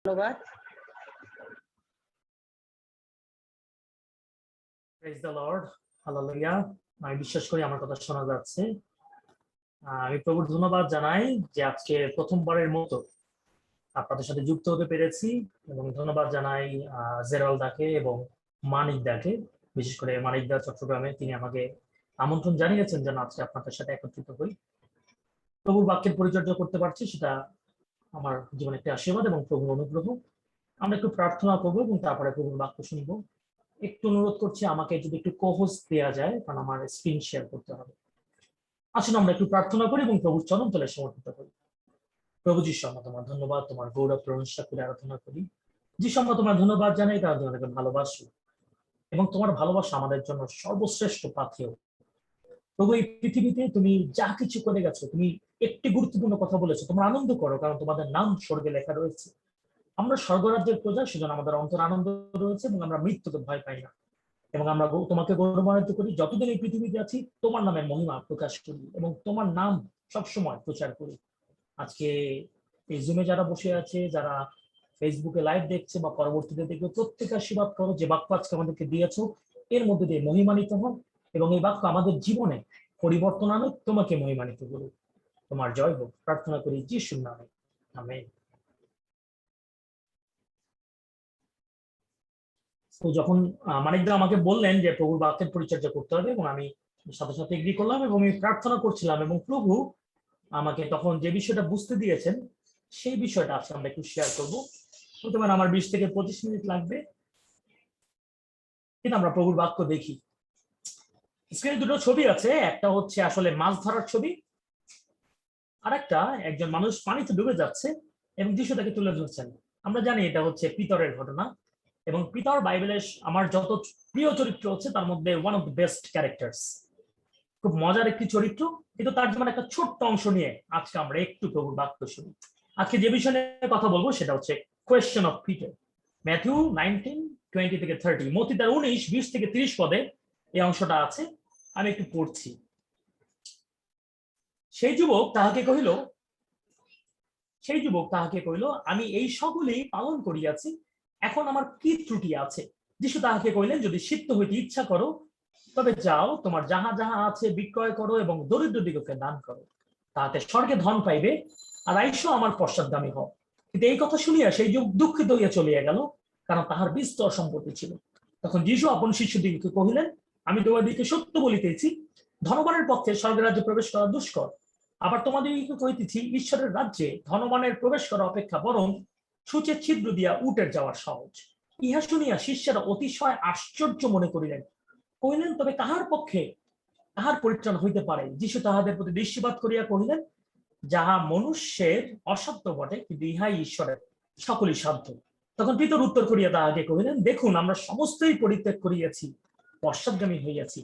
ধন্যবাদ। Praise the Lord, hallelujah. আমি বিশ্বাস করি আমার কথা শোনা যাচ্ছে। আমি প্রভুর ধন্যবাদ জানাই যে আজকে প্রথমবারের মতো আপনাদের সাথে যুক্ত হতে পেরেছি, এবং ধন্যবাদ জানাই জেরাল দাকে এবং মানিক দাকে, বিশেষ করে মানিক দা চট্টগ্রামে, তিনি আমাকে আমন্ত্রণ জানিয়েছেন যেন আজকে আপনাদের সাথে একত্রিত হই। প্রভুর বাক্যের পরিচর্যা করতে পারছি, সেটা আমার জীবনে একটা আশীর্বাদ এবং প্রভুর অনুগ্রহ। আমরা একটু প্রার্থনা করবো এবং তারপরে প্রভুর বাক্য শুনবো। একটু অনুরোধ করছি আমাকে যদি একটু কোহোস্ট দেওয়া যায়, কারণ আমার স্ক্রিন শেয়ার করতে হবে। আসুন আমরা একটু প্রার্থনা করি এবং প্রভুর চরণ তলে সমর্পিত করি। প্রভু যিশু, আমরা তোমার ধন্যবাদ, তোমার গৌরব প্রশংসা করে আরাধনা করি। যিশু, আমরা তোমার ধন্যবাদ জানাই, তার জন্য তোমাকে ভালোবাসি, এবং তোমার ভালোবাসা আমাদের জন্য সর্বশ্রেষ্ঠ পাথেয়। প্রভু, এই পৃথিবীতে তুমি যা কিছু করে গেছো, তুমি একটি গুরুত্বপূর্ণ কথা বলেছো, তোমরা আনন্দ করো কারণ তোমাদের নাম স্বর্গে লেখা রয়েছে। আমরা স্বর্গরাজ্যের প্রজা, সেজন্য আমাদের অন্তর আনন্দ রয়েছে এবং আমরা মৃত্যুকে ভয় পাই না। এবং আমরা তোমাকে গৌরবান্বিত করি, যতদিন এই পৃথিবীতে আছি তোমার নামের মহিমা প্রকাশ করি এবং তোমার নাম সবসময় প্রচার করি। আজকে এই জুমে যারা বসে আছে, যারা ফেসবুকে লাইভ দেখছে বা পরবর্তীতে দেখবে, প্রত্যেকে আশীর্বাদ করো। যে বাক্য আজকে আমাদেরকে দিয়েছো এর মধ্যে দিয়ে মহিমান্বিত হোক, এবং এই বাক্য আমাদের জীবনে পরিবর্তন আনে, তোমাকে মহিমান্বিত করুক। তোমার জয় হোক, প্রার্থনা করি যিশুর নামে, আমেন। তো যখন মানিকদা আমাকে বললেন যে প্রভুর বাক্যের পরিচর্যা করতে হবে, এবং আমি সাথে সাথে এগ্রি করলাম এবং আমি প্রার্থনা করছিলাম, এবং প্রভু আমাকে তখন যে বিষয়টা বুঝতে দিয়েছেন সেই বিষয়টা আজকে আমরা একটু শেয়ার করবো। প্রথমে আমার 20 থেকে 25 মিনিট লাগবে, কিন্তু আমরা প্রভুর বাক্য দেখি। স্ক্রিনে দুটো ছবি আছে, একটা হচ্ছে আসলে মাছ ধরার ছবি, আর একটা একজন মানুষ পানিতে ডুবে যাচ্ছে এবং দৃশ্যটাকে তুলে ধরছেন। আমরা জানি এটা হচ্ছে পিতরের ঘটনা, এবং পিতর বাইবেলের আমার যত প্রিয় চরিত্র হচ্ছে তার মধ্যে one of the best characters. খুব মজার একটি চরিত্র, কিন্তু তার যেমন একটা ছোট্ট অংশ নিয়ে আজকে আমরা একটু প্রভুর বাক্য শুনি। আজকে যে বিষয় নিয়ে কথা বলবো সেটা হচ্ছে কোয়েশ্চেন অফ পিটার। ম্যাথিউ 19:20 থেকে 30, মত্তীয় 19:20 থেকে 30 পদে এই অংশটা আছে। আমি একটু পড়ছি। সেই যুবক তাহাকে কহিল, আমি এই সকলই পালন করিয়াছি, এখন আমার কি ত্রুটি আছে? যিশু তাহাকে কহিলেন, যদি সিদ্ধ হইতে ইচ্ছা করো তবে যাও, তোমার যাহা যাহা আছে বিক্রয় করো এবং দরিদ্রদিগকে দান করো, তাহাতে স্বর্গে ধন পাইবে, আর আইসো আমার পশ্চাৎগামী হও। কিন্তু এই কথা শুনিয়া সেই যুবক দুঃখিত হইয়া চলিয়া গেল, কারণ তাহার বিস্তর সম্পত্তি ছিল। তখন যিশু আপন শিষ্যদিগকে কহিলেন, আমি তোমাদিগকে সত্য বলিতেছি, ধনবানের পক্ষে স্বর্গের রাজ্যে প্রবেশ করা দুষ্কর। আবার তোমাদিগকে কহিতেছি, ঈশ্বরের রাজ্যে ধনবানের প্রবেশ করা অপেক্ষা বরং সূচের ছিদ্র দিয়া উটের যাওয়া সহজ। ইহা শুনিয়া শিষ্যরা অতিশয় আশ্চর্য মনে করিলেন, কহিলেন, তবে কাহার পক্ষে কাহার পরিত্রাণ হইতে পারে? যিশু তাহাদের প্রতি দৃষ্টিপাত করিয়া কহিলেন, যাহা মনুষ্যের অসাধ্য বটে, কিন্তু ইহাই ঈশ্বরের সকলই সাধ্য। তখন পিতর উত্তর করিয়া তাহাকে কহিলেন, দেখুন, আমরা সমস্তই পরিত্যাগ করিয়াছি, পশ্চাৎগামী হইয়াছি,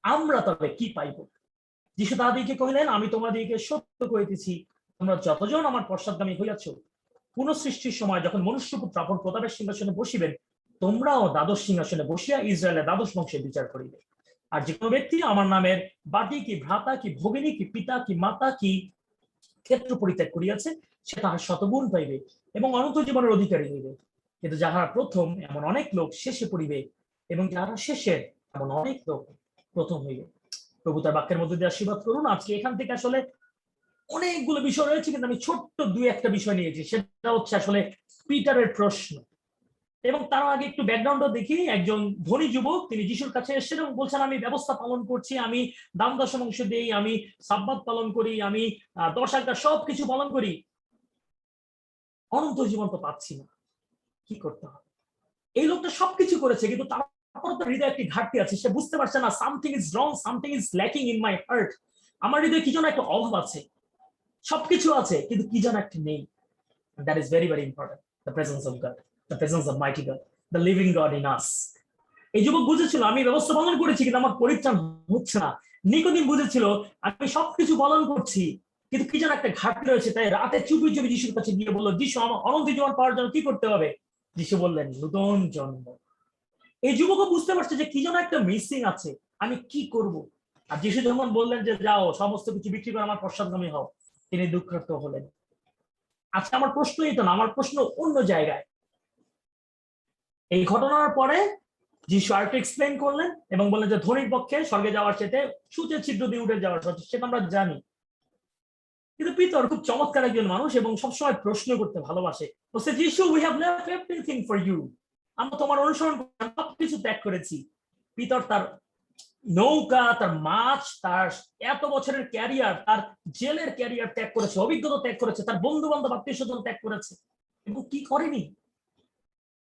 আমরা তবে কি পাইব? যিশু তাহাদিগকে কহিলেন, আমি তোমাদিগকে সত্য কহিতেছি, তোমরা যতজন আমার পশ্চাৎগামী হইয়াছ, পুনঃসৃষ্টির সময় যখন মনুষ্যপুত্র আপন প্রতাপের সিংহাসনে বসিবেন, তোমরাও দ্বাদশ সিংহাসনে বসিয়া ইসরায়েলের দ্বাদশ বংশের বিচার করিবে। আর যে কোনো ব্যক্তি আমার নামের বাটি কি ভ্রাতা কি ভগিনী কি পিতা কি মাতা কি ক্ষেত্র পরিত্যাগ করিয়াছে, সে তাহার শতগুণ পাইবে এবং অনন্ত জীবনের অধিকারী হইবে। কিন্তু যাহারা প্রথম, এমন অনেক লোক শেষে পড়িবে, এবং যাহারা শেষের, এমন অনেক লোক প্রথম হইবে। প্রভু তার বাক্যের মধ্যে দিয়ে আশীর্বাদ করুন। আজকে এখান থেকে আসলে অনেকগুলো বিষয় রয়েছে, কিন্তু আমি ছোট্ট দুই একটা বিষয় নিয়েছি। সেটা হচ্ছে আসলে পিটারের প্রশ্ন, এবং তার আগে একটু ব্যাকগ্রাউন্ডও দেখি। একজন ধনী যুবক, তিনি যিশুর কাছে এসেছেন এবং বলছেন, আমি ব্যবস্থা পালন করছি, আমি দান দশমাংশ দেই, আমি সাব্বাত পালন করি, আমি 10 আজ্ঞা সবকিছু পালন করি, অনন্ত জীবন তো পাচ্ছি না, কি করতে হবে? এই লোকটা সবকিছু করেছে, কিন্তু তারপর তার হৃদয়ে একটি ঘাটতি আছে। সে বুঝতে পারছে না, something is wrong, something is lacking in my heart. আমার হৃদয়ে কি যেন একটা অভাব আছে, সবকিছু আছে কিন্তু কি যেন একটা নেই। That is very, very important. The presence of God, the presence of mighty God, the living God in us. এই যুবক বুঝেছিল, আমি ব্যবস্থা পালন করেছি কিন্তু আমার পরিত্রাণ হচ্ছে না। নিকোদিম বুঝেছিল, আমি সবকিছু পালন করছি কিন্তু কি যেন একটা ঘাটতি রয়েছে। তাই রাতে চুপি চুপি যিশুর কাছে গিয়ে বললো, যিশু, আমার অনন্ত জীবন পাওয়ার জন্য কি করতে হবে? যিশু বললেন, নূতন জন্ম। এই যুবকও বুঝতে পারছে যে কি যেন একটা মিসিং আছে, আমি কি করব? আর যিশু যখন বললেন যে যাও, সমস্ত কিছু বিক্রি করে আমার পশ্চাৎগামী হও, তিনি দুঃখার্ত হলেন। আজকে আমার প্রশ্ন এটা না, আমার প্রশ্ন অন্য জায়গায়। এই ঘটনার পরে যিশু আরেকটু এক্সপ্লেন করলেন এবং বললেন যে ধনীর পক্ষে স্বর্গে যাওয়ার চেয়ে সূচের ছিদ্র দিয়ে উঠে যাওয়ার সহজ, সেটা আমরা জানি। কিন্তু পিতর খুব চমৎকার একজন মানুষ এবং সবসময় প্রশ্ন করতে ভালোবাসে। বলছে, যিশু, we have left everything for you, আমরা তোমার অনুসরণ করে সবকিছু ত্যাগ করেছি। পিতর তার নৌকা, তার মাছ, তার এত বছরের ক্যারিয়ার, তার জেলের ক্যারিয়ার ত্যাগ করেছে, অভিজ্ঞতা ত্যাগ করেছে, তার বন্ধু বান্ধব আত্মীয় স্বজন ত্যাগ করেছে, এবং কি করেনি?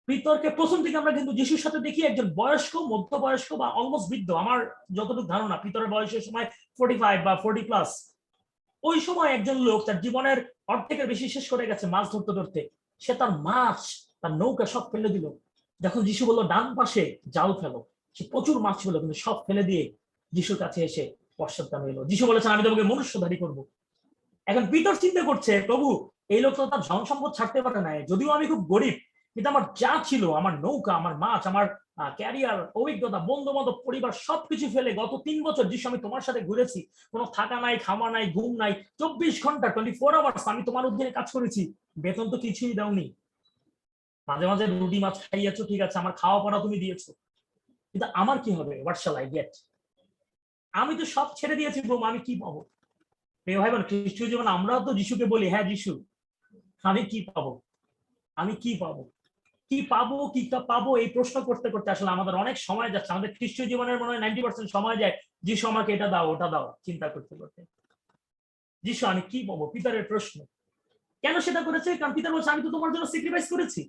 পিতরকে প্রথম থেকে আমরা কিন্তু যিশুর সাথে দেখি একজন বয়স্ক, মধ্যবয়স্ক বা অলমোস্ট বৃদ্ধ। আমার যতটুকু ধারণা পিতরের বয়সের সময় 45 বা 40+। ওই সময় একজন লোক তার জীবনের অর্ধেকের বেশি শেষ করে গেছে মাছ ধরতে ধরতে। সে তার মাছ, তার নৌকা সব ফেলে দিল। যখন যিশু বললো ডান পাশে জাল ফেলো, সে প্রচুর মাছ ছিল কিন্তু সব ফেলে দিয়ে যিশুর কাছে এসে পশ্চাৎগামী এলো। যিশু বলেছেন, আমি তোমাকে মনুষ্যধারী করবো। এখন পিতর চিন্তা করছে, প্রভু, এই লোক তো তার ধন সম্পদ ছাড়তে পারে না, যদিও আমি খুব গরিব, কিন্তু আমার যা ছিল, আমার নৌকা, আমার মাছ, আমার ক্যারিয়ার, অভিজ্ঞতা, বন্ধু বান্ধব, পরিবার সবকিছু ফেলে গত 3 বছর যিশু আমি তোমার সাথে ঘুরেছি, কোনো থাকা নাই, খাওয়া নাই, ঘুম নাই, 24 ঘন্টা 24 আওয়ার্স আমি তোমার অধীনে কাজ করেছি, বেতন তো কিছুই দাওনি, মাঝে মাঝে রুটি মাছ খাইয়েছো, ঠিক আছে, আমার খাওয়া পড়া তুমি দিয়েছো, কিন্তু আমার কি হবে? What shall I get? আমি তো সব ছেড়ে দিয়েছি প্রভু, আমি কি পাবো? প্রিয় ভাই বোন, খ্রিস্টীয় জীবন আমরাও তো যিশুকে বলি, হ্যাঁ যিশু, আমি কি পাবো? আমি কি পাবো? কি পাবো, কি পাবো, এই প্রশ্ন করতে করতে আসলে আমাদের অনেক সময় যাচ্ছে। আমাদের খ্রিস্টীয় জীবনের মনে হয় 90% সময় যায় যিশু আমাকে এটা দাও, ওটা দাও চিন্তা করতে করতে। যিশু, আমি কি পাবো? পিতারের প্রশ্ন। কেন সেটা করেছে? কারণ পিতার বলছে, আমি তো তোমার জন্য স্যাক্রিফাইস করেছি,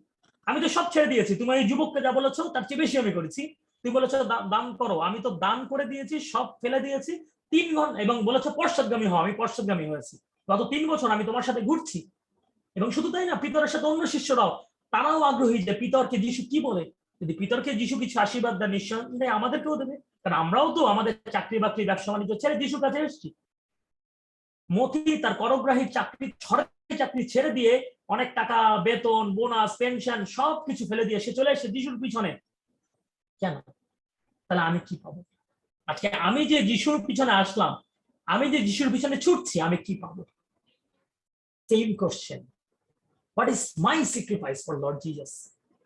আমি তো সব ছেড়ে দিয়েছি, তুমি এই যুবককে যা বলেছো তার চেয়ে বেশি আমি করেছি। তুমি বলেছো দান করো, আমি তো দান করে দিয়েছি, সব ফেলে দিয়েছি 3 ঘন্টা, এবং বলেছো পশ্চাৎগামী হও, আমি পশ্চাৎগামী হয়েছি। গত 3 বছর আমি তোমার সাথে ঘুরছি। এবং শুধু তাই না, পিতরের সাথে অন্য শিষ্যরাও, তারাও আগ্রহী যে পিতরকে যিশু কি বলে। যদি পিতরকে যিশু কিছু আশীর্বাদ দেন, নিঃসন্দেহে আমাদেরকেও দেবে, কারণ আমরাও তো আমাদের চাকরি বাকরি, ব্যবসা বাণিজ্য ছেড়ে যিশুর কাছে এসেছি। মতি তার করগ্রাহী চাকরি, সরকারি চাকরি ছেড়ে দিয়ে, অনেক টাকা বেতন, বোনাস, পেনশন সবকিছু ফেলে দিয়ে সে চলে এসেছে যিশুর পিছনে। কেন? তাহলে আমি কি পাবো? আজকে আমি যে যিশুর পিছনে আসলাম, আমি যে যিশুর পিছনে ছুটছি, আমি কি পাবো? Same question, what is my sacrifice for Lord Jesus?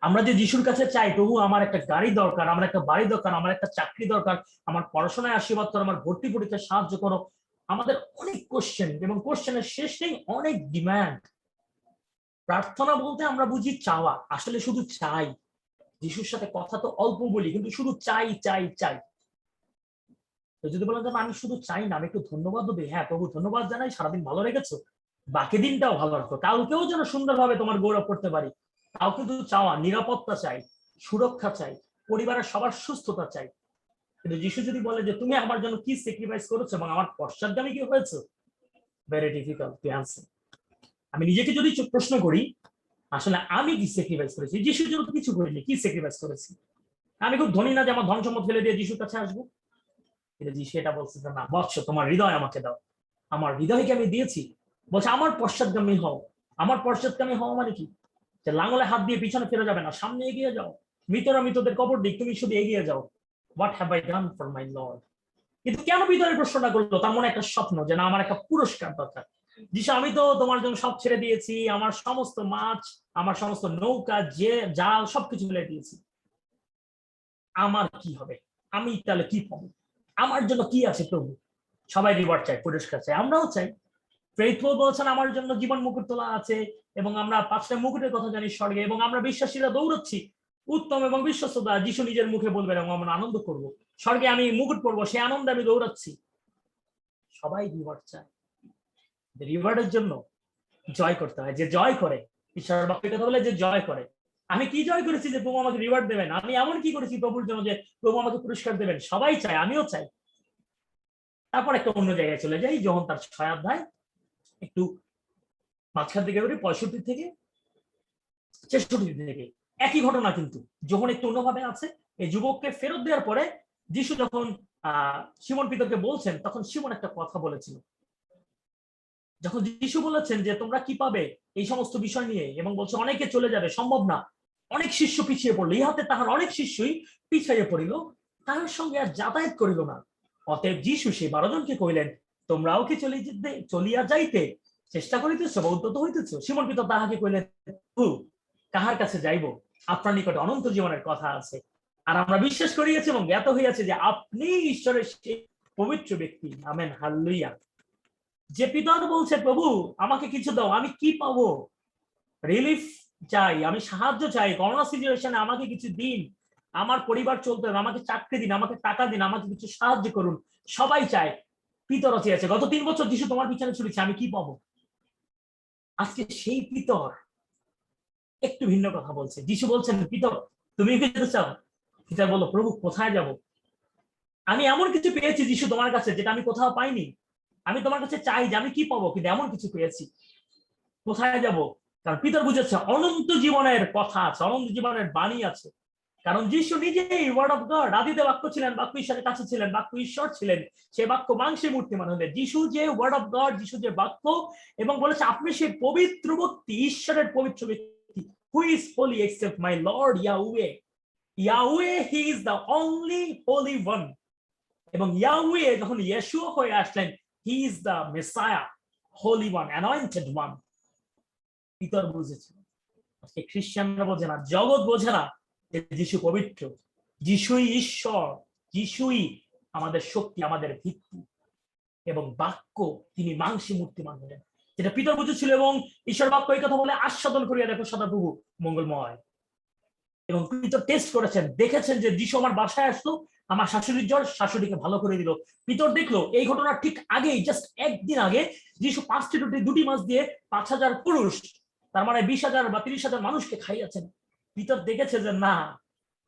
আমরা যে যিশুর কাছে চাই, প্রভু আমার একটা গাড়ি দরকার, আমার একটা বাড়ি দরকার, আমার একটা চাকরি দরকার, আমার পড়াশোনায় আশীর্বাদ করো, আমার ভর্তি পরীক্ষায় সাহায্য করো, আমাদের অনেক কোশ্চেন, এবং কোশ্চেনের শেষ নেই, অনেক ডিমান্ড। প্রার্থনা বলতে আমরা বুঝি চাওয়া, আসলে শুধু চাই। যিশুর সাথে কথা তো অল্প বলি, কিন্তু শুধু চাই চাই চাই। তো যদি বলেন আমি শুধু চাই না, আমি একটু ধন্যবাদও দিই, হ্যাঁ প্রভু ধন্যবাদ জানাই, সারাদিন ভালো রেখেছো, বাকি দিনটাও ভালো রাখো, কালকেও যেন সুন্দরভাবে তোমার গৌরব করতে পারি। তাও কিন্তু চাওয়া, নিরাপত্তা চাই, সুরক্ষা চাই, পরিবারের সবার সুস্থতা চাই। কিন্তু যিশু যদি বলে যে তুমি আমার জন্য কি স্যাক্রিফাইস করেছো এবং আমার পশ্চাৎগামী কি হয়েছে, ভেরি ডিফিকাল্ট টু আনসার। আমি নিজেকে যদি প্রশ্ন করি, আসলে আমি কি স্যাক্রিফাইস করেছি? যিশুর জন্য তো কিছু করিনি, কি স্যাক্রিফাইস করেছি? আমি খুব ধনী না যে আমার ধন সম্পদ ফেলে দিয়ে যিশুর কাছে আসবো। কিন্তু যিশু এটা বলছে যে না বৎস, তোমার হৃদয় আমাকে দাও, আমার হৃদয়কে আমি দিয়েছি। বলছে আমার পশ্চাৎগামী হও। আমার পশ্চাৎগামী হওয়া মানে কি? যে লাঙলে হাত দিয়ে পিছনে ফিরে যাবে না, সামনে এগিয়ে যাও, মৃতরা মৃতদের কবর দিক, তুমি শুধু এগিয়ে যাও। What have I done for my lord? কিন্তু কেন পিতরের প্রশ্নটা করলো? তার মনে একটা স্বপ্ন যে না, আমার একটা পুরস্কার দরকার। যিশু, আমি তো তোমার জন্য সব ছেড়ে দিয়েছি, আমার সমস্ত মাছ, আমার সমস্ত নৌকা, যে জাল সবকিছু ফেলে দিয়েছি, আমার কি হবে? আমি তাহলে কি পাবো? আমার জন্য কি আছে প্রভু? সবাই রিওয়ার্ড চাই, পুরস্কার চাই, আমরাও চাই। ফেইথফুল বলছেন আমার জন্য জীবন মুকুট তোলা আছে, এবং আমরা 5টা মুকুটের কথা জানি স্বর্গে, এবং আমরা বিশ্বাসীরা দৌড়চ্ছি উত্তম এবং বিশ্বস্ততা। যিশু নিজের মুখে বলবেন এবং আমরা আনন্দ করব, স্বর্গে আমি মুকুট পরবো, সেই আনন্দে আমি দৌড়াচ্ছি। সবাই রিওয়ার্ড চায়। রিওয়ার্ডের জন্য জয় করতে হয়। যে জয় করে, ঈশ্বরের বাক্যের কথা বলে, যে জয় করে। আমি কি জয় করেছি যে প্রভু আমাকে রিওয়ার্ড দেবেন? আমি এমন কি করেছি প্রভুর জন্য যে প্রভু আমাকে পুরস্কার দেবেন? সবাই চায়, আমিও চাই। তারপর একটা অন্য জায়গায় চলে যাই, যখন তার 6 অধ্যায় একটু মাঝখান থেকে 65 থেকে 66 থেকে একই ঘটনা, কিন্তু যখন একটু অন্যভাবে আছে। এই যুবককে ফেরত দেওয়ার পরে যিশু যখন শিমন পিতরকে বলছেন, তখন শিমন একটা কথা বলেছিল। যখন যিশু বলেছেন যে তোমরা কি পাবে এই সমস্ত বিষয় নিয়ে, এবং বলছে অনেকে চলে যাবে, সম্ভব না, অনেক শিষ্য পিছিয়ে পড়লো, ইহাতে তাহার অনেক শিষ্যই পিছাইয়া পড়িল, তাহার সঙ্গে আর যাতায়াত করিল না। অতএব যিশু সেই 12 জনকে কহিলেন, তোমরাও কি চলিয়া যাইতে? চেষ্টা করিতেছ বা উদ্যত হইতেছ? সিমন পিতর তাহাকে কইলেন, প্রভু, কাহার কাছে যাইব? আপনার নিকটে অনন্ত জীবনের কথা আছে, আর আমরা বিশ্বাস করিয়াছি এবং জ্ঞাত হইয়াছে যে আপনি ঈশ্বরের সেই পবিত্র ব্যক্তি। Amen, hallelujah. যে পিতর বলছে, প্রভু আমাকে কিছু দাও, আমি কি পাবো? রিলিফ চাই, আমি সাহায্য চাই, করোনা সিচুয়েশনে আমাকে কিছু দিন, আমার পরিবার চলতে হবে, আমাকে চাকরি দিন, আমাকে টাকা দিন, আমাকে কিছু সাহায্য করুন। সবাই চায়। পিতর চেয়েছে, গত 3 বছর যিশু তোমার পিছনে ছুটেছে, আমি কি পাবো? আজকে সেই পিতর একটু ভিন্ন কথা বলছে। যিশু বলছেন, পিতর তুমি যেতে চাও? পিতর বলল, প্রভু কোথায় যাব? আমি এমন কিছু পেয়েছি যিশু তোমার কাছে, যেটা আমি কোথাও পাইনি। আমি তোমার কাছে চাই যে আমি কি পাবো, কিন্তু এমন কিছু পেয়েছি। কোথায় যাব? কারণ পিতর বুঝেছে অনন্ত জীবনের কথা আছে, অনন্ত জীবনের বাণী আছে। কারণ যিশু নিজেই ওয়ার্ড অফ গড, আদিতে বাক্য ছিলেন, বাক্য ঈশ্বরের কাছে ছিলেন, বাক্য ঈশ্বর ছিলেন, সে বাক্য মাংসে মূর্তিমান হলেন। যিশু যে ওয়ার্ড অফ গড, যিশু যে বাক্য, এবং বলেছে আপনি সেই পবিত্র ব্যক্তি, ঈশ্বরের পবিত্র ব্যক্তি। Who is holy except my Lord Yahweh? Yahweh, he is the only holy one. এবং ইয়াহওয়ে যখন ইয়েশুয়া হয়ে আসলেন, he is the Messiah, holy one, anointed one. পিতর বুঝেছিল। আজকে খ্রিস্টানরা বোঝে না, জগৎ বোঝে না যে যিশু পবিত্র, যিশুই ঈশ্বর, যিশুই আমাদের শক্তি, আমাদের ভিত্তি এবং বাক্য। তিনি মাংসে মূর্তিমান হলেন, যেটা পিতর বুঝেছিল। এবং ঈশ্বর বাক্য এই কথা বলে, আস্বাদন করিয়া দেখো সদাপ্রভু মঙ্গলময়। এবং পিতর টেস্ট করেছেন, দেখেছেন যে যিশু আমার বাসায় আসলো, আমার শাশুড়ির জ্বর, শাশুড়িকে ভালো করে দিল। পিতর দেখলো এই ঘটনার ঠিক আগেই, জাস্ট একদিন আগে, যিশু 5টি রুটি 2টি মাছ দিয়ে 5,000 পুরুষ, তার মানে 20,000 বা 30,000 মানুষকে খাইয়েছেন। পিতর দেখেছে যে না,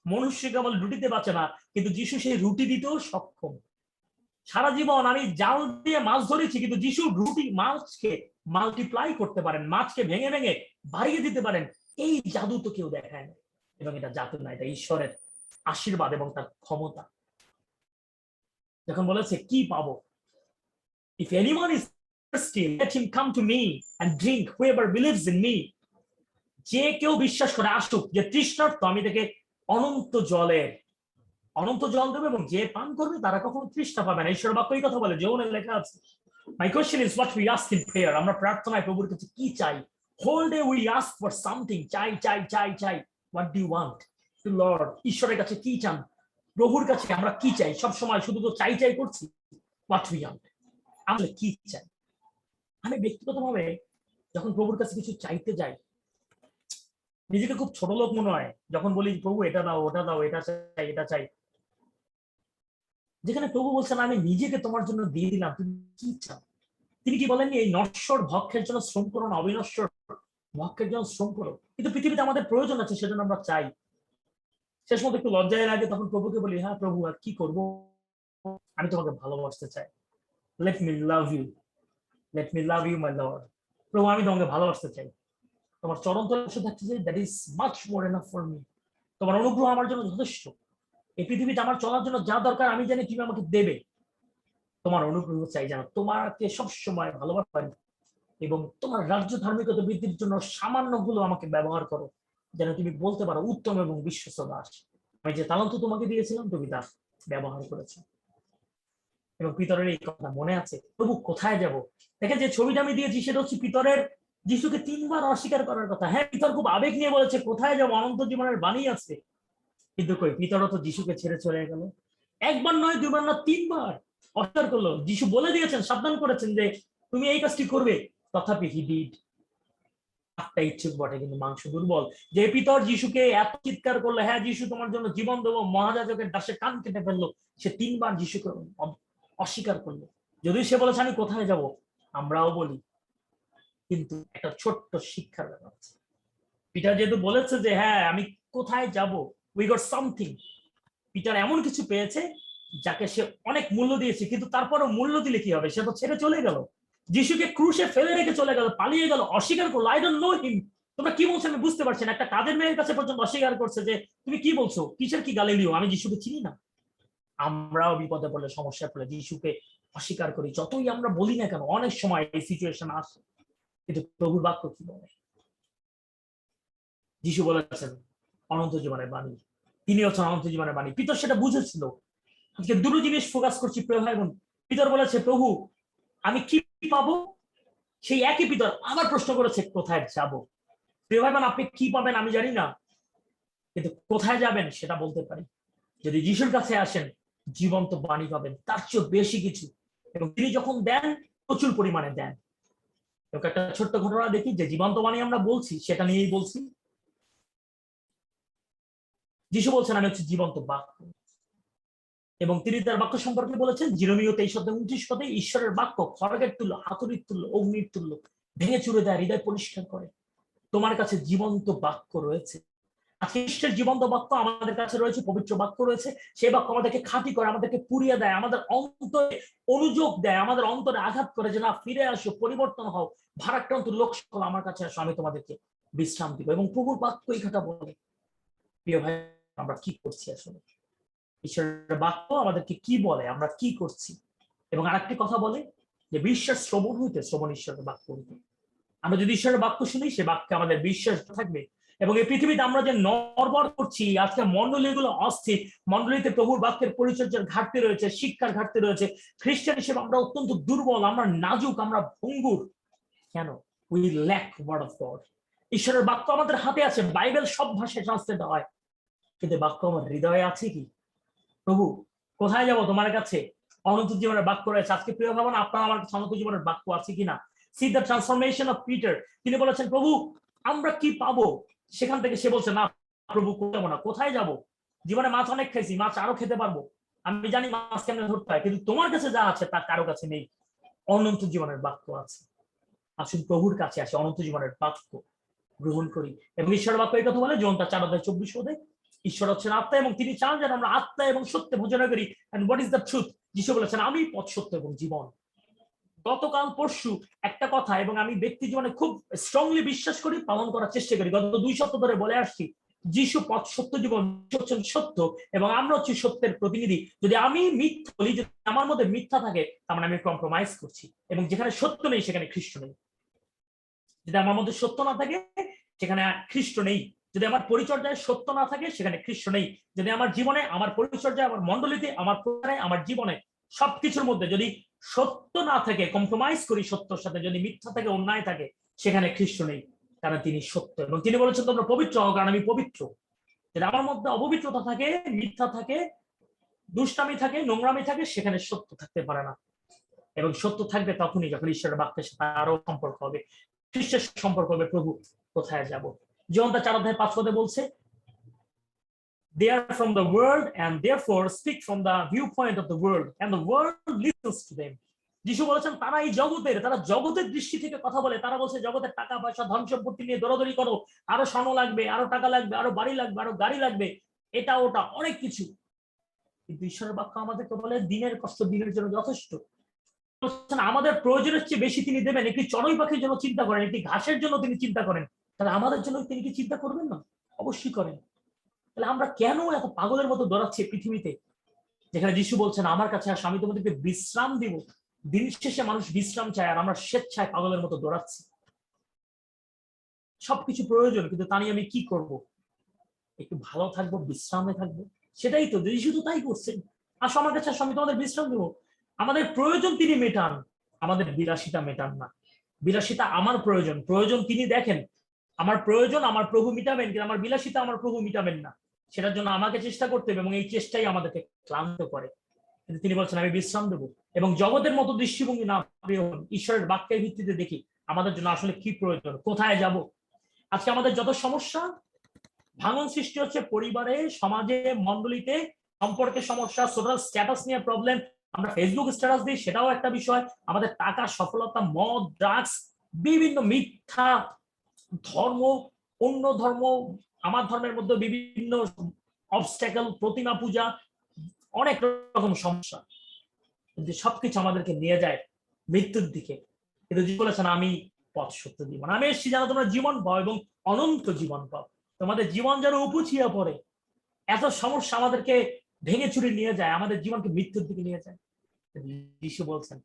মনুষ্য কেবল রুটিতে বাঁচে না, কিন্তু যিশু সেই রুটি দিতেও সক্ষম। সারা জীবন আমি জাল দিয়ে মাছ ধরেছি, কিন্তু যিশু রুটি মাছকে মাল্টিপ্লাই করতে পারেন, মাছকে ভেঙে ভেঙে বাড়িয়ে দিতে পারেন। এই জাদু তো কেউ দেখায় না। এবং এটা জাদু না, এটা ঈশ্বরের আশীর্বাদ এবং তার ক্ষমতা। যখন বলেছে কি পাবো, if anyone is thirsty, let him come to me and drink, whoever believes in me. যে কেউ বিশ্বাস করে আসুক, যে তৃষ্ণার্ত আমি তাকে অনন্ত জল দেবে, এবং যে পান করবে তারা কখনো তৃষ্ণা পাবে না। ঈশ্বর বাক্য এই কথা বলে, যৌনে লেখা আছে। My question is what we ask in prayer. আমরা প্রার্থনায় প্রভুর কাছে কি চাই? Whole day we ask for something. চাই। What do you want? The Lord, ঈশ্বরের কাছে কি চান? প্রভুর কাছে আমরা কি চাই? সব সময় শুধু তো চাই করছি। What we want? আমরা কি চাই? আমি ব্যক্তিগতভাবে যখন প্রভুর কাছে কিছু চাইতে যাই, নিজেকে খুব ছোট লোক মনে হয়। যখন বলি প্রভু এটা দাও, ওটা দাও, এটা চাই। যেখানে প্রভু বলছেন আমি নিজেকে তোমার জন্য দিয়ে দিলাম, তুমি কি চাও? তিনি কি বলেননি, এই নশ্বর ভক্ষের জন্য শ্রম করো না, অবিনশ্বর ভক্ষের জন্য শ্রম করো। কিন্তু পৃথিবীতে আমাদের প্রয়োজন আছে, সেজন্য আমরা চাই। শেষ মতো একটু লজ্জায় লাগে, তখন প্রভুকে বলি, হ্যাঁ প্রভু, আর কি করব? আমি তোমাকে ভালোবাসতে চাই। Let me love you my Lord. প্রভু আমি তোমাকে ভালোবাসতে চাই, তোমার চরণ তলে বসে থাকতে চাই। That is much more enough for me. তোমার অনুগ্রহ আমার জন্য যথেষ্ট। এই পৃথিবীতে আমার চলার জন্য যা দরকার আমি জানি তুমি আমাকে দেবে। তোমার অনুগ্রহ চাই, যেন তোমাকে সবসময় ভালোবাসতে পারি, এবং তোমার রাজ্য ধার্মিকতা বৃদ্ধির জন্য সামান্য গুলো আমাকে ব্যবহার করো, যেন তুমি বলতে পারো উত্তম এবং বিশ্বস্ত দাস। আমি যে তালান্ত তোমাকে দিয়েছিলাম, তুমি তা ব্যবহার করেছো। এবং পিতরের এই কথা মনে আছে। প্রভু কোথায় যাব? দেখেন যে ছবিটা আমি দিয়েছি, সেটা হচ্ছে পিতরের যিশুকে 3বার অস্বীকার করার কথা। হ্যাঁ, পিতর খুব আবেগ নিয়ে বলেছে কোথায় যাব, অনন্ত জীবনের বাণী আছে। কিন্তু কই, পিতরও তো যিশুকে ছেড়ে চলে গেল। 1বার নয়, 2বার নয়, 3বার অস্বীকার করলো। যিশু বলে দিয়েছেন, সাবধান করেছেন যে তুমি এই কাজটি করবে, তথাপি হি ডিড। আত্মা ইচ্ছুক বটে, কিন্তু মাংস দুর্বল। যে পিতর যিশুকে এত চিৎকার করলো, হ্যাঁ যিশু তোমার জন্য জীবন দেবো, মহাযাজকের দাসে কান কেটে ফেললো, সে 3বার যিশুকে অস্বীকার করলো। যদিও সে বলেছে আমি কোথায় যাব, আমরাও বলি। কিন্তু একটা ছোট্ট শিক্ষার ব্যাপার আছে। পিটার যেহেতু বলেছে যে হ্যাঁ আমি কোথায় যাব, উই গট সামথিং। পিটার এমন কিছু পেয়েছে যাকে সে অনেক মূল্য দিয়েছে, কিন্তু তারপরও মূল্য দিলে কি হবে, সে তো ছেড়ে চলে গেল। যিশুকে ক্রুশে ফেলে রেখে চলে গেল, পালিয়ে গেল, অস্বীকার করলো। I don't know him. তোমরা কি বলছো আমি বুঝতে পারছি না। একটা কাজের মেয়ের কাছে পর্যন্ত অস্বীকার করছে যে তুমি কি বলছো, কিসের কি গালিলিও, আমি যিশুকে চিনি না। আমরাও বিপদে পড়লে, সমস্যা পড়লে যিশুকে অস্বীকার করি। যতই আমরা বলি না কেন, অনেক সময় এই সিচুয়েশন আসে। কিন্তু প্রভুর বাক্য কি বলে? যিশু বলেছেন অনন্ত জীবনের বাণী, তিনি হচ্ছেন অনন্ত জীবনের বাণী। পিতর সেটা বুঝেছিল। আজকে দুটো জিনিস ফোকাস করছি প্রিয় ভাই বোন। পিতর বলেছে প্রভু আমি কি পাবো, সেই একই পিতর আবার প্রশ্ন করেছে কোথায় যাব। প্রিয় ভাই বোন, আপনি কি পাবেন আমি জানি না, কিন্তু কোথায় যাবেন সেটা বলতে পারি। যদি যিশুর কাছে আসেন জীবন্ত বাণী পাবেন, তার চেয়ে বেশি কিছু। এবং তিনি যখন দেন প্রচুর পরিমাণে দেন। একটা ছোট্ট ঘটনা দেখি, যে জীবন্ত বাণী আমরা বলছি সেটা নিয়েই বলছি। যিশু বলছেন আমি হচ্ছে জীবন্ত বাক্য, এবং তিনি তার বাক্য সম্পর্কে বলেছেন জিরোমীয় 23:29 পদে, ঈশ্বরের বাক্য খড়গের তুল্য, হাতুড়ির তুল্য, অগ্নির তুল্য, ভেঙে চুরে দেয়, হৃদয় পরিষ্কার করে। তোমার কাছে জীবন্ত বাক্য রয়েছে। আজকে ঈশ্বরের জীবন্ত বাক্য আমাদের কাছে রয়েছে, পবিত্র বাক্য রয়েছে। সেই বাক্য আমাদেরকে খাঁটি করে, আমাদেরকে পুড়িয়ে দেয়, আমাদের অন্তরে অনুযোগ দেয়, আমাদের অন্তরে আঘাত করে যে না, ফিরে আসো, পরিবর্তন হও, ভারাক্রান্ত লোক সকল আমার কাছে আসো, আমি তোমাদেরকে বিশ্রাম দিব। এবং প্রভুর বাক্য এই কথা বলে। প্রিয় ভাই, আমরা কি করছি আসলে? ঈশ্বরের বাক্য আমাদেরকে কি বলে, আমরা কি করছি? এবং আরেকটি কথা বলে যে বিশ্বাস শ্রবণ হইতে, শ্রবণ ঈশ্বরের বাক্য হইতে। আমরা যদি ঈশ্বরের বাক্য শুনি, সে বাক্যে আমাদের বিশ্বাস থাকবে। এবং এই পৃথিবীতে আমরা যে নড়বড় করছি, আজকে মন্ডলীগুলো অস্থির, মন্ডলীতে প্রভুর বাক্যের পরিচর্যার ঘাটতি রয়েছে, শিক্ষার ঘাটতি রয়েছে। খ্রিস্টান হিসেবে আমরা অত্যন্ত দুর্বল, আমরা নাজুক, আমরা ভঙ্গুর। কেন? We lack word of God. ঈশ্বরের বাক্য আমাদের হাতে আছে, বাইবেল সব ভাষায় ট্রান্সলেট হয়, কিন্তু বাক্য আমার হৃদয়ে আছে কি? প্রভু, কোথায় যাব তোমার কাছে? অনন্ত জীবনের বাক্য রয়েছে। আজকে প্রিয় ভাবনা, আপনার আমার কাছে অনন্ত জীবনের বাক্য আছে কিনা? C the transformation of Peter. তিনি বলেছেন প্রভু আমরা কি পাবো? সেখান থেকে সে বলছে না প্রভু, যাবো না। কোথায় যাব? জীবনে মাছ অনেক খাইছি, মাছ আরো খেতে পারবো, আমি জানি মাছ কেমন ধরতে হয়, কিন্তু তোমার কাছে যা আছে তা কারো কাছে নেই। অনন্ত জীবনের বাক্য আছে। আসুন প্রভুর কাছে আসে, অনন্ত জীবনের বাক্য গ্রহণ করি। এবং ঈশ্বরের বাক্য এই কথা বলে, যোহন তার 4:24 পদে, ঈশ্বর হচ্ছেন আত্মা এবং তিনি চান যেন আমরা আত্মা এবং সত্যে ভোজনা করি। And what is the truth? যিশু বলেছেন আমি পথ, সত্য এবং জীবন। গতকাল পরশু একটা কথা, এবং আমি ব্যক্তি জীবনে খুব স্ট্রংলি বিশ্বাস করি, পালন করার চেষ্টা করি, গত 2 সপ্তাহ ধরে বলে আসছি, যিশু পথ, সত্য, জীবন, হচ্ছেন সত্য, এবং আমরা হচ্ছি সত্যের প্রতিনিধি। যদি আমি মিথ্যা বলি, যদি আমার মধ্যে মিথ্যা থাকে, তার মানে আমি কম্প্রোমাইজ করছি, এবং যেখানে সত্য নেই সেখানে খ্রিস্ট নেই। যদি আমার মধ্যে সত্য না থাকে সেখানে খ্রিস্ট নেই। যদি আমার পরিচর্যায় সত্য না থাকে সেখানে খ্রিস্ট নেই। যদি আমার জীবনে, আমার পরিচর্যায়, আমার মণ্ডলীতে, আমার পরিবারে, আমার জীবনে সবকিছুর মধ্যে যদি সত্য না থাকে, কম্প্রোমাইজ করি সত্যর সাথে, যদি মিথ্যা থাকে, অন্যায় থাকে, সেখানে খ্রিস্ট নেই, কারণ তিনি সত্য। এবং তিনি বলেছেন তোমরা পবিত্র হও কারণ আমি পবিত্র। যদি আমার মধ্যে অপবিত্রতা থাকে, মিথ্যা থাকে, দুষ্টামি থাকে, নোংরামি থাকে, সেখানে সত্য থাকতে পারে না। এবং সত্য থাকবে তখনই যখন ঈশ্বরের বাক্যের সাথে আরো সম্পর্ক হবে, খ্রিস্টের সম্পর্ক হবে। প্রভু কোথায় যাব? যোহন তার 4:5 পদে বলছে they are from the world and therefore speak from the viewpoint of the world and the world listens to them. যিশু বলেছেন তারা এই জগতের, তারা জগতের দৃষ্টি থেকে কথা বলে। তারা বলছে জগতের টাকা পয়সা, ধন সম্পত্তি নিয়ে দৌড়াদৌড়ি করো, আরো স্বর্ণ লাগবে, আরো টাকা লাগবে, আরো বাড়ি লাগবে, আরো গাড়ি লাগবে, এটা ওটা অনেক কিছু। কিন্তু ঈশ্বরের বাক্য আমাদেরকে বলে দিনের কষ্ট দিনের জন্য যথেষ্ট। আমাদের প্রয়োজনের চেয়ে বেশি তিনি দেবেন। একটি চড়ুই পাখির জন্য চিন্তা করেন, একটি ঘাসের জন্য তিনি চিন্তা করেন, তাহলে আমাদের জন্য তিনি কি চিন্তা করবেন না? অবশ্যই করেন। তাহলে আমরা কেন এত পাগলের মতো দৌড়াচ্ছি পৃথিবীতে, যেখানে যিশু বলছেন আমার কাছে আসো, আমি তোমাদেরকে বিশ্রাম দিব। দিন শেষে মানুষ বিশ্রাম চায়, আর আমরা স্বেচ্ছায় পাগলের মতো দৌড়াচ্ছি। সবকিছু প্রয়োজন, কিন্তু তা নিয়ে আমি কি করব? একটু ভালো থাকবো, বিশ্রামে থাকবো, সেটাই তো যিশু তো তাই করছেন। আসো আমার কাছে আসো, আমি তোমাদের বিশ্রাম দেবো। আমাদের প্রয়োজন তিনি মেটান, আমাদের বিলাসিতা মেটান না। বিলাসিতা আমার প্রয়োজন, প্রয়োজন তিনি দেখেন। আমার প্রয়োজন আমার প্রভু মিটাবেন, কিন্তু আমার বিলাসিতা আমার প্রভু মিটাবেন না। সেটার জন্য আমাকে চেষ্টা করতে হবে, এবং এই চেষ্টাই আমাদেরকে ক্লান্ত করে। কিন্তু তিনি বলছেন আমি বিশ্রাম দেবো। এবং জগতের মতো দৃষ্টিভঙ্গি না, প্রিয়, ঈশ্বরের বাক্যের ভিত্তিতে দেখি আমাদের জন্য আসলে কি প্রয়োজন, কোথায় যাব। আজকে আমাদের যত সমস্যা, ভাঙন সৃষ্টি হচ্ছে পরিবারে, সমাজে, মণ্ডলীতে, সম্পর্কের সমস্যা, সোশ্যাল স্ট্যাটাস নিয়ে প্রবলেম। আমরা ফেসবুক স্ট্যাটাস দিই, সেটাও একটা বিষয়। আমাদের টাকা, সফলতা, মদ, ড্রাগস, বিভিন্ন মিথ্যা, ধর্ম, অন্য ধর্ম, আমার ধর্মের মধ্যে বিভিন্ন অবস্ট্যাকল, প্রতিমা পূজা, অনেক রকম সমস্যা। কিন্তু সবকিছু আমাদেরকে নিয়ে যায় মৃত্যুর দিকে। কিন্তু যিশু বলেছেন আমি পথ, সত্য, জীবন। আমি এসেছি যেন তোমরা জীবন পাও এবং অনন্ত জীবন পাও। তোমাদের জীবন যেন উপচিয়া পড়ে। এত সমস্যা আমাদেরকে ভেঙে চুরে নিয়ে যায়, আমাদের জীবনকে মৃত্যুর দিকে নিয়ে যায়। যিশু বলছেন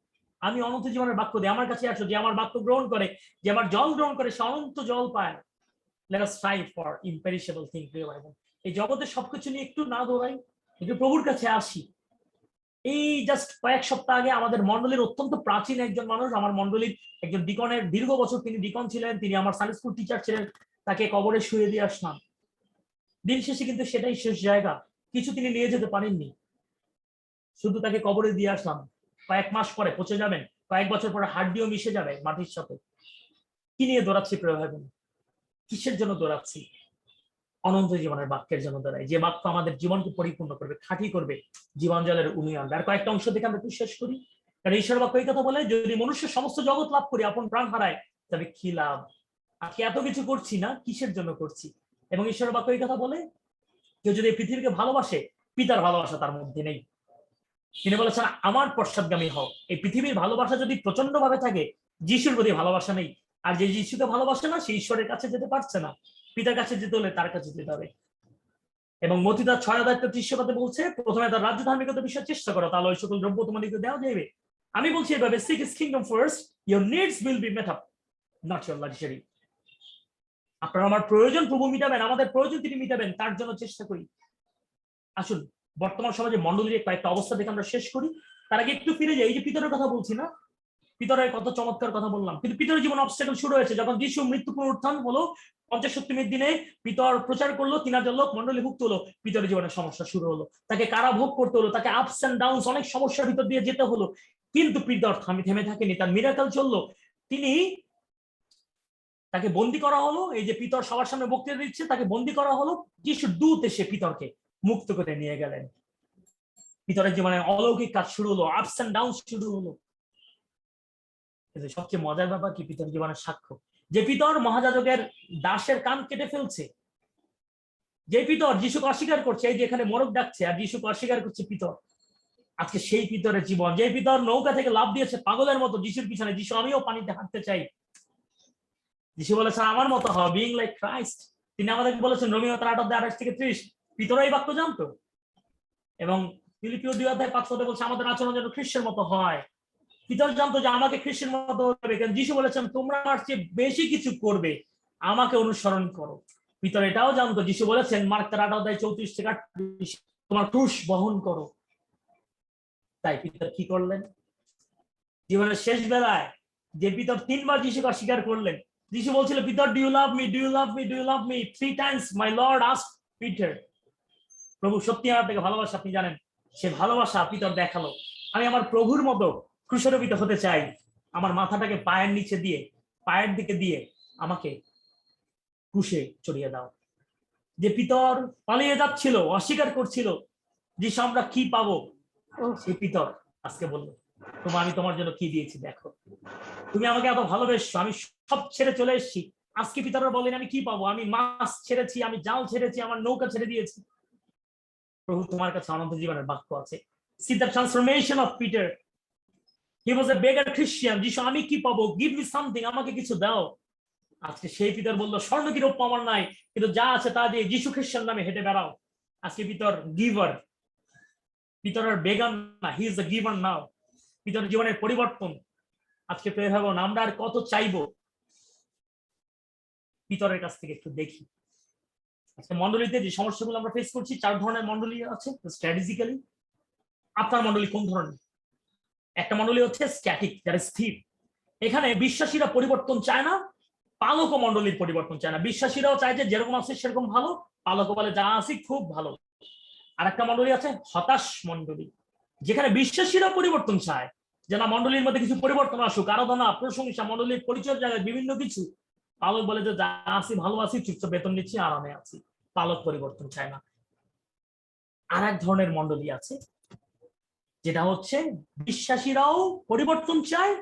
আমি অনন্ত জীবনের বাক্য দিই, আমার কাছে আসো, যে আমার বাক্য গ্রহণ করে, যে আমার জল গ্রহণ করে, সে অনন্ত জল পায়। Let us strive for imperishable things. এই জগতের সবকিছু নিয়ে একটু না দৌড়াই, একটু প্রভুর কাছে আসি। এই জাস্ট কয়েক সপ্তাহ আগে আমাদের মন্ডলীর অত্যন্ত প্রাচীন একজন মানুষ, আমার মন্ডলীর একজন ডিকনের, দীর্ঘ বছর তিনি ডিকন ছিলেন, তিনি আমার সানডে স্কুল টিচার ছিলেন, তাকে কবরে শুয়ে দিয়ে আসলাম। দিন শেষে কিন্তু সেটাই শেষ জায়গা, কিছু তিনি নিয়ে যেতে পারেননি, শুধু তাকে কবরে দিয়ে আসলাম। কয়েক মাস পরে পচে যাবেন, কয়েক বছর পরে হাড্ডিও মিশে যাবে মাটির সাথে। কি নিয়ে দৌড়াচ্ছি প্রিয় ভাই বোন? কিসের জন্য দৌড়াচ্ছি? অনন্ত জীবনের বাক্যের জন্য দৌড়াই, যে বাক্য আমাদের জীবনকে পরিপূর্ণ করবে, খাঁটি করবে, জীবন জলের উন্নয়ন। আর কয়েকটা অংশ থেকে আমরা একটু শেষ করি। কারণ ঈশ্বর বাক্য এই কথা বলে, যদি মনুষ্য সমস্ত জগৎ লাভ করি আপন প্রাণ হারায় তবে কি লাভ? আজকে এত কিছু করছি না, কিসের জন্য করছি? এবং ঈশ্বর বাক্য এই কথা বলে, কেউ যদি এই পৃথিবীকে ভালোবাসে, পিতার ভালোবাসা তার মধ্যে নেই। তিনি বলেছেন আমার পশ্চাৎগামী হও। এই পৃথিবীর ভালোবাসা যদি প্রচন্ড ভাবে থাকে, যিশুর প্রতি ভালোবাসা নেই। আর যে যিশুকে ভালোবাসে না, সে ঈশ্বরের কাছে যেতে পারছে না। পিতার কাছে যেতে হলে তার কাছে যেতে হবে। এবং মত্তী তার 6:33 পদে বলছে, প্রথমে তার রাজ্য ধার্মিকতার বিষয়ে চেষ্টা করো, তাহলে ওই সকল দ্রব্য তোমাদেরকে দেওয়া যাবে। আমি বলছি এভাবে, seek his kingdom first, your needs will be met up, not your luxury. আপনার আমার প্রয়োজন প্রভু মিটাবেন, আমাদের প্রয়োজন তিনি মিটাবেন, তার জন্য চেষ্টা করি। আসুন বর্তমান সমাজে মন্ডলীর কয়েকটা অবস্থা দেখে আমরা শেষ করি। তার আগে একটু ফিরে যাই। এই যে পিতরের কথা বলছি না, পিতরের কত চমৎকার কথা বললাম, কিন্তু পিতরের জীবন অবস্টাকেল শুরু হয়েছে যখন যিশু মৃত্যু পুনরুত্থান হলো, 50 দিনে পিতর প্রচার করলো, 3000 লোক মন্ডলীভুক্ত হলো, পিতরের জীবনের সমস্যা শুরু হলো। তাকে কারাভোগ করতে হলো, তাকে আপস এন্ড ডাউনস, অনেক সমস্যার ভিতর দিয়ে যেতে হলো। কিন্তু পিতর থেমে থাকেনি, তার মিরাকেল চললো। তিনি, তাকে বন্দি করা হলো, এই যে পিতর সবার সামনে বক্তৃতা দিচ্ছে, তাকে বন্দি করা হলো, যিশুর দূত এসে পিতরকে মুক্ত করে নিয়ে গেলেন। পিতরের জীবনে অলৌকিক কাজ শুরু হলো, আপস এন্ড ডাউন শুরু হলো। কিন্তু সবচেয়ে মজার ব্যাপার কি, পিতর জীবনের সাক্ষ্য, যে পিতর মহাযাজকের দাসের কান কেটে ফেলছে, যে পিতর যিশুকে অস্বীকার করছে, এই যে এখানে মোরগ ডাকছে আর যিশুকে অস্বীকার করছে পিতর, আজকে সেই পিতরের জীবন। যে পিতর নৌকা থেকে লাফ দিয়েছে পাগলের মতো যিশুর পিছনে, যিশু আমিও পানিতে হাঁটতে চাই, যিশু বলেছেন আমার মতো হও, বিইং লাইক ক্রাইস্ট। তিনি আমাদেরকে বলেছেন রোমিও 8:28-30, পিতর এই বাক্য জানতো। এবং ফিলিপিও 2:5 বলছে আমাদের আচরণ যেন খ্রিস্টের মতো হয়। পিতর জানতো যে আমাকে খ্রিস্টের মতো হবে, কারণ যিশু বলেছেন তোমরা আমার চেয়ে বেশি কিছু করবে, আমাকে অনুসরণ করো। পিতর এটাও জানতো, যিশু বলেছেন মার্ক 8:34-38, তোমার ক্রুশ বহন করো। তাই পিতর কি করলেন? জীবনের শেষ বেলায় যে পিতর 3বার যিশুকে অস্বীকার করলেন, যিশু বলছিল পিতর do you love me, do you love me, do you love me, 3 times my Lord asked Peter, প্রভু সত্যি আপনাকে ভালোবাসা, আপনি জানেন। সে ভালোবাসা পিতর দেখালো। আমি আমার প্রভুর মতো ক্রুশারোপিত হতে চাই, আমার মাথাটাকে পায়ের নিচে দিয়ে, পায়ের দিকে দিয়ে আমাকে ক্রুশে চড়িয়ে দাও। যে পিতর পালিয়ে যাচ্ছিল, অস্বীকার করছিল, যে আমরা কি পাবো, সেই পিতর আজকে বললো তোমা আমি তোমার জন্য কি দিয়েছি দেখো, তুমি আমাকে এত ভালোবেসছো, আমি সব ছেড়ে চলে এসেছি। আজকে পিতররা বলেন আমি কি পাবো, আমি মাছ ছেড়েছি, আমি জাল ছেড়েছি, আমার নৌকা ছেড়ে দিয়েছি। প্রভু তোমার কাছে অনন্ত জীবনের বাক্য আছে। See the transformation of Peter. He was a beggar Christian. যিশু আমি কি পাবো, give me something, আমাকে কিছু দাও। আজকে সেই পিতর বললো স্বর্ণ কি রূপ আমার নাই, কিন্তু যা আছে তা দিয়ে যিশু খ্রিস্টান নামে হেঁটে বেড়াও। আজকে পিতর গিভার, পিতর আর বেগার না, হি ইজ দ্য গিভার নাও। পিতর জীবনের পরিবর্তন। আজকে প্রিয় ভাই বোন, আমরা আর কত চাইবো, পিতরের কাছ থেকে একটু দেখি। আজকে মন্ডলীতে যে সমস্যাগুলো আমরা ফেস করছি, 4 ধরনের মন্ডলী আছে স্ট্র্যাটেজিক্যালি। আপনার মন্ডলী কোন ধরনের? একটা মন্ডলী হচ্ছে স্ট্যাটিক, যারা স্থির। এখানে বিশ্বাসীরা পরিবর্তন চায় না, পালক মন্ডলীর পরিবর্তন চায় না। বিশ্বাসীরাও চায় যে যেরকম আছে সেরকম ভালো, পালক বলে যা আছে খুব ভালো। আর একটা মন্ডলী আছে হতাশ মন্ডলী, যেখানে বিশ্বাসীরা পরিবর্তন চায়, যে না মন্ডলীর মধ্যে কিছু পরিবর্তন আসুক, আরাধনা, প্রশংসা, মন্ডলীর পরিচয় জায়গায় বিভিন্ন কিছু। পালক বলে যে যা আছি ভালো আছি, চুপচাপ বেতন নিচ্ছি, আরামে আছি। পালক পরিবর্তন চায় না। আর এক ধরনের মন্ডলী আছে, যেটা হচ্ছে বিশ্বাসীরাও পরিবর্তন চায়,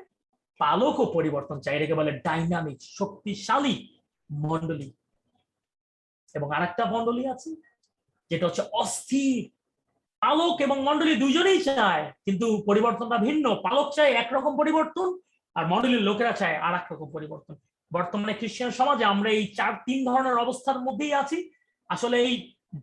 পালকও পরিবর্তন চায়। এটাকে বলে ডাইনামিক, শক্তিশালী মন্ডলী। এবং আরেকটা মন্ডলী আছে যেটা হচ্ছে অস্থির। পালক এবং মন্ডলী দুইজনেই চায়, কিন্তু পরিবর্তনটা ভিন্ন। পালক চায় একরকম পরিবর্তন, আর মন্ডলীর লোকেরা চায় আর এক রকম পরিবর্তন। বর্তমানে খ্রিস্টান সমাজে আমরা এই 3 ধরনের অবস্থার মধ্যেই আছি। আসলে এই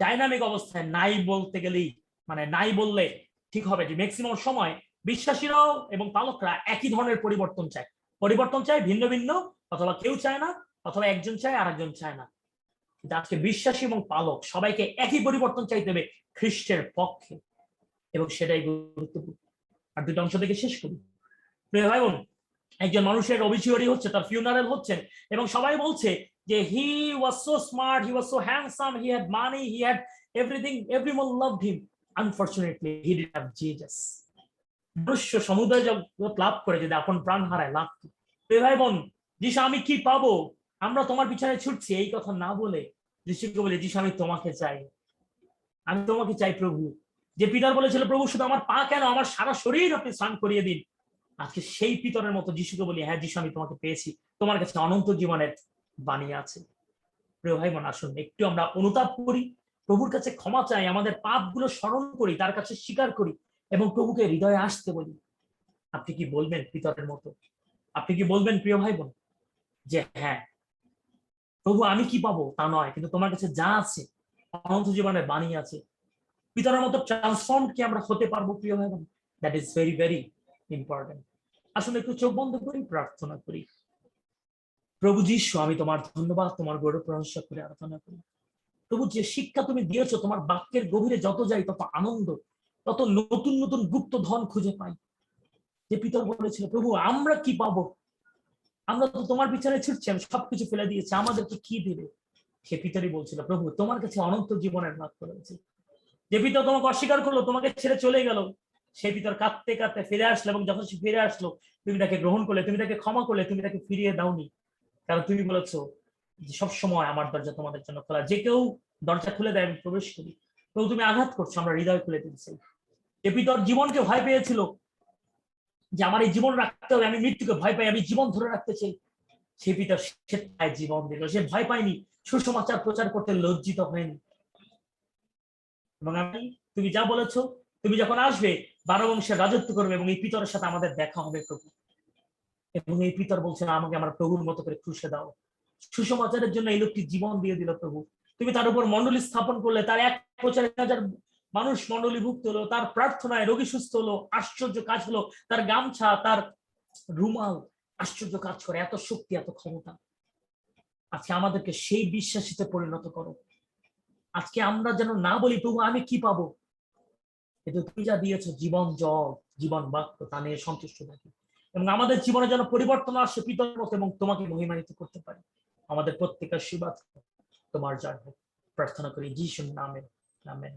ডাইনামিক অবস্থায় নাই বলতে গেলেই, মানে নাই বললে ঠিক হবে, যে ম্যাক্সিমাম সময় বিশ্বাসীরাও এবং পালকরা একই ধরনের পরিবর্তন চায়। পরিবর্তন চায় ভিন্ন ভিন্ন, অথবা কেউ চায় না, অথবা একজন চায় আর একজন চায় না। কিন্তু আজকে বিশ্বাসী এবং পালক সবাইকে একই পরিবর্তন চাইতে হবে খ্রিস্টের পক্ষে। এবং সেটাই গুরুত্বপূর্ণ। আর দুটো অংশ থেকে শেষ করি। প্রিয় ভাই বোন, একজন মানুষের অবিচিওরি হচ্ছে, তার ফিউনারেল হচ্ছেন, এবং সবাই বলছে যে he was so smart, he was so handsome, he had money, he had everything, everyone loved him. Unfortunately he didn't have Jesus. মনুষ্য সমুদয় জগৎ লাভ করে যদি আপন প্রাণ হারায়, লাভ কি? প্রিয় ভাই বোন, যিশু আমি কি পাবো? আমরা তোমার পিছনে ছুটছি এই কথা না বলে যিশুকে বলে, যিশু আমি তোমাকে চাই, আমি তোমাকে চাই প্রভু। যে পিতার বলেছিল প্রভু শুধু আমার পা কেন, আমার সারা শরীর আপনি স্নান করিয়ে দিন, আজকে সেই পিতরের মতো যিশুকে বলি, হ্যাঁ যিশু আমি তোমাকে পেয়েছি, তোমার কাছে অনন্ত জীবনের বাণী আছে। প্রিয় ভাই বোন, আসুন একটু আমরা অনুতাপ করি, প্রভুর কাছে ক্ষমা চাই, আমাদের পাপগুলো স্মরণ করি, তার কাছে স্বীকার করি এবং প্রভুকে হৃদয়ে আসতে বলি। আপনি কি বলবেন পিতরের মতো? আপনি কি বলবেন প্রিয় ভাই বোন যে হ্যাঁ প্রভু আমি কি পাবো তা নয়, কিন্তু তোমার কাছে যা আছে অনন্ত জীবনের বাণী আছে। পিতরের মতো ট্রান্সফর্ম কি আমরা হতে পারবো প্রিয় ভাই বোন? That is very very important. আসলে একটু চোখ বন্ধ করি, প্রার্থনা করি। প্রভু যিশু আমি তোমার ধন্যবাদ, তোমার গৌরব প্রশংসা করে আরাধনা করি। প্রভু যে শিক্ষা তুমি দিয়েছো, তোমার বাক্যের গভীরে যত যাই তত আনন্দ, তত নতুন নতুন গুপ্ত ধন খুঁজে পাই। যে পিতর বলেছিল প্রভু আমরা কি পাবো, আমরা তো তোমার পিছনে ছুটছি, আমি সবকিছু ফেলে দিয়েছি, আমাদেরকে কি দেবে? সে পিতরই বলছিল প্রভু তোমার কাছে অনন্ত জীবনের ভাগ করেছে। যে পিতর তোমাকে অস্বীকার করলো, তোমাকে ছেড়ে চলে গেল, সেই পিতর কাঁদতে কাঁদতে ফিরে আসলো, এবং যখন সে ফিরে আসলো তুমি তাকে গ্রহণ করলে, তুমি তাকে ক্ষমা করলে, তুমি তাকে ফিরিয়ে দাওনি, কারণ তুমি বলেছো যে সবসময় আমার দরজা তোমাদের জন্য খোলা, যে কেউ দরজা খুলে দেয় আমি প্রবেশ করি। তো তুমি আঘাত করছো, আমরা হৃদয় খুলে দিচ্ছি। যে পিতর জীবনকে ভয় পেয়েছিল, যে আমার এই জীবন রাখতে হবে, আমি মৃত্যুকে ভয় পাই, আমি জীবন ধরে রাখতে চাই, সে পিতা সে জীবন দিল, সে ভয় পায়নি, সুসমাচার প্রচার করতে লজ্জিত হয়নি। এবং আমি তুমি যা বলেছো, তুমি যখন আসবে 12 বংশের রাজত্ব করবে এবং এই পিতরের সাথে আমাদের দেখা হবে প্রভু। এবং এই পিতর বলছেন আমাকে আমার প্রভুর মতো করে ক্রুশে দাও। সুসমাচারের জন্য এই লোকটি জীবন দিয়ে দিল প্রভু। তুমি তার উপর মণ্ডলী স্থাপন করলে, তার 1,000 মানুষ মণ্ডলীভুক্ত হলো, তার প্রার্থনায় রোগী সুস্থ হলো, আশ্চর্য কাজ হলো, তার গামছা, তার রুমাল আশ্চর্য কাজ করে, এত শক্তি, এত ক্ষমতা। আজকে আমাদেরকে সেই বিশ্বাসীতে পরিণত করো। আজকে আমরা যেন না বলি প্রভু আমি কি পাবো, কিন্তু তুমি যা দিয়েছো জীবন জল, জীবন বাক্য, তা নিয়ে সন্তুষ্ট থাকি, এবং আমাদের জীবনে যেন পরিবর্তন আসে পিতার মতো, এবং তোমাকে মহিমান্বিত করতে পারি। আমাদের প্রত্যেকের আশীর্বাদ তোমার জয় হোক, প্রার্থনা করি যিশুর নামে, আমেন।